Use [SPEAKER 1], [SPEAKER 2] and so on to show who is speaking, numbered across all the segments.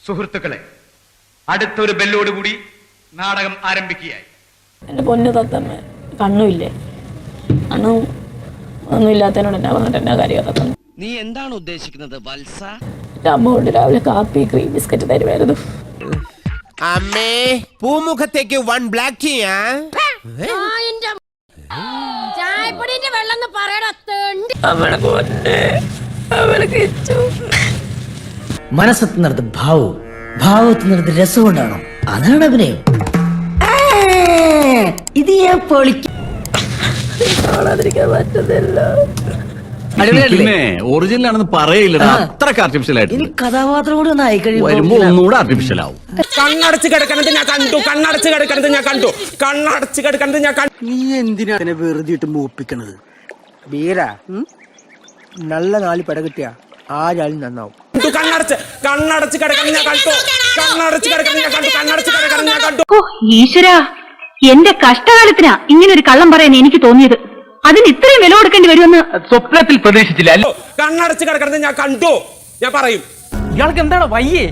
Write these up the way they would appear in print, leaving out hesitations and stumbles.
[SPEAKER 1] സുഹൃത്തുക്കളെ, അടുത്തൊരു ബെല്ലോടുകൂടി നാടകം ആരംഭിക്കുകയായി.
[SPEAKER 2] എൻ്റെ പൊന്നു തത്തമ്മ, കണ്ണുമില്ലേ? കണ്ണും ഒന്നും ഇല്ലാത്തതിനോട് എന്നാ പറഞ്ഞിട്ട് എന്നാ കാര്യം തത്തമ്മ?
[SPEAKER 3] നീ എന്താണ് ഉദ്ദേശിക്കുന്നത് വത്സ?
[SPEAKER 2] എൻ്റെ അമ്മ കൊണ്ട് രാവിലെ കാപ്പി ക്രീം ബിസ്ക്കറ്റ് തരുമായിരുന്നു.
[SPEAKER 4] അമ്മേ, പൂമുഖത്തേക്ക് 1 ബ്ലാക്ക് ടീയാ.
[SPEAKER 5] മനസ്സെത്തുന്നിടത്ത് ഭാവവും ഭാവത്തുന്നിടത്ത് രസം കൊണ്ടാണോ? അതാണ് അഭിനയം. ഇത് ഞാൻ പൊളിക്കാൻ
[SPEAKER 2] പറ്റുന്നില്ല.
[SPEAKER 6] ഒറിജിനൽ ആണെന്ന് പറയില്ലടാ, അത്രക്ക് ആർട്ടിഫിഷ്യൽ ആയിട്ട്.
[SPEAKER 5] ഇനി കഥാപാത്രം കൂടി ഒന്ന്
[SPEAKER 6] വരുമ്പോ ഒന്നുകൂടെ ആർട്ടിഫിഷ്യൽ ആവും.
[SPEAKER 4] കണ്ണടച്ച് കിടക്കണത് ഞാൻ കണ്ടു, കണ്ണടച്ച് കിടക്കണത് ഞാൻ കണ്ടു, കണ്ണടച്ച് കിടക്കണത് ഞാൻ കണ്ടു.
[SPEAKER 7] നീ എന്തിനാ അതിനെ വെറുതെ ഇട്ട് മൂപ്പിക്കണത്? ബീര നല്ല 4 പെട കിട്ടിയ ആരാളും നന്നാവും.
[SPEAKER 4] കണ്ണടച്ച് കണ്ണടച്ച് കിടക്കണത് ഞാൻ കണ്ടു, കണ്ണടച്ച് കിടക്കണത് ഞാൻ കണ്ടു, കണ്ണടച്ച് കിടക്കണത് ഞാൻ കണ്ടു.
[SPEAKER 8] ഈശ്വരാ, എന്റെ കഷ്ടകാലത്തിനാ ഇങ്ങനൊരു കള്ളം പറയാൻ എനിക്ക് തോന്നിയത്. അതിന് ഇത്രയും വില കൊടുക്കേണ്ടി വരുമെന്ന്
[SPEAKER 6] സ്വപ്നത്തിൽ പ്രതീക്ഷിച്ചില്ല.
[SPEAKER 4] കണ്ണടച്ച് കിടക്കണത് ഞാൻ കണ്ടു. ഞാൻ പറയും,
[SPEAKER 7] ഇയാൾക്ക് എന്താണ് വയ്യേ?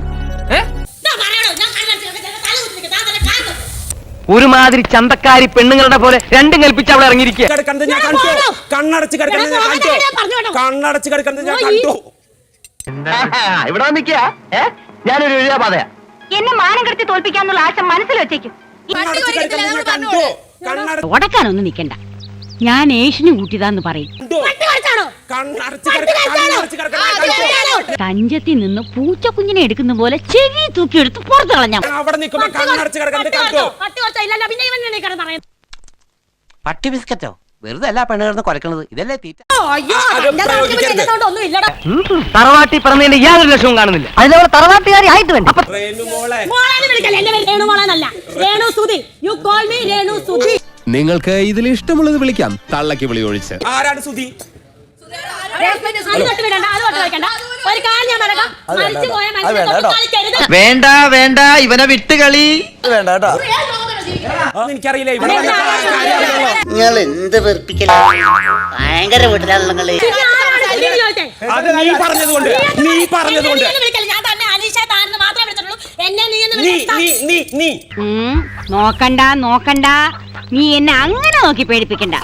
[SPEAKER 3] ഒരുമാതിരി ചന്തക്കാരി പെണ്ണുങ്ങളുടെ പോലെ രണ്ടും കൽപ്പിച്ച് അവളെ ഇറങ്ങിയിരിക്കുക.
[SPEAKER 4] കിടക്കണത് ഞാൻ കണ്ടു, കണ്ണടച്ച് കിടക്കണത് ഞാൻ കണ്ടു, കണ്ണടച്ച് കിടക്കണത് ഞാൻ കണ്ടു.
[SPEAKER 3] ഇവിടെ നിൽക്കുക, ഞാനൊരു എഴുതാപാതയാ.
[SPEAKER 8] എന്നെ മാനം കെടുത്തി തോൽപ്പിക്കാന്നുള്ള ആശ മനസ്സിൽ വെച്ചേക്കും.
[SPEAKER 4] കണ്ണടച്ച് കിടക്കണത് ഞാൻ കണ്ടു, കണ്ണടച്ച്
[SPEAKER 8] ഉടക്കാനൊന്നും നിൽക്കണ്ട. ഞാൻ ഏഷ്യനും കൂട്ടിയതാന്ന് പറയും. തഞ്ചത്തിൽ നിന്ന് പൂച്ചക്കുഞ്ഞിനെ എടുക്കുന്ന പോലെ ചെവി തൂക്കിയെടുത്ത് പുറത്തു കളഞ്ഞാൽ
[SPEAKER 3] പട്ടി ബിസ്ക്കറ്റോ? വെറുതെ അല്ല പെണ്ണുകിടന്ന് കുരക്കണത്, ഇതല്ലേ തീറ്റ. തറവാട്ടി പറഞ്ഞതിന്റെ യാതൊരു ലക്ഷവും കാണുന്നില്ല. അതിലവളെ തറവാട്ടുകാരി ആയിട്ട് വേണ്ട.
[SPEAKER 4] നിങ്ങൾക്ക് ഇതിൽ ഇഷ്ടമുള്ളത് വിളിക്കാം, തള്ളക്ക് വിളി ഒഴിച്ച്. ആരാണ് സുധി?
[SPEAKER 3] വേണ്ട വേണ്ട, ഇവനെ വിട്ടുകളി
[SPEAKER 4] എനിക്കറിയില്ല.
[SPEAKER 5] നിങ്ങൾ എന്ത് വെറുപ്പിക്കല, ഭയങ്കര വീട്ടിലാണല്ലോ നിങ്ങള്.
[SPEAKER 4] അത് നീ പറഞ്ഞതുകൊണ്ട്, നീ പറഞ്ഞതുകൊണ്ട്
[SPEAKER 8] നോക്കണ്ട നോക്കണ്ട, നീ എന്നെ അങ്ങനെ നോക്കി പേടിപ്പിക്കണ്ട.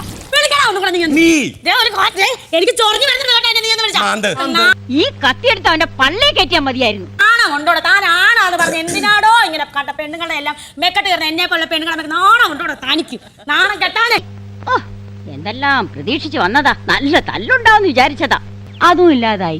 [SPEAKER 8] ഈ കത്തിയെടുത്ത് അവന്റെ പള്ളേ കയറ്റിയാൽ മതിയായിരുന്നു.
[SPEAKER 2] എന്തിനാടോ ഇങ്ങനെ കണ്ട പെണ്ണുങ്ങളെ എല്ലാം മെക്കെട്ട് കയറുന്ന എന്നെ പോലുള്ള പെണ്ണുങ്ങളെ നാണം കൊണ്ടോടോ തനിക്ക് നാണം കെട്ടാനേ.
[SPEAKER 8] എന്തെല്ലാം പ്രതീക്ഷിച്ചു വന്നതാ, നല്ല തല്ലുണ്ടാവുന്ന് വിചാരിച്ചതാ, അതും ഇല്ലാതായി.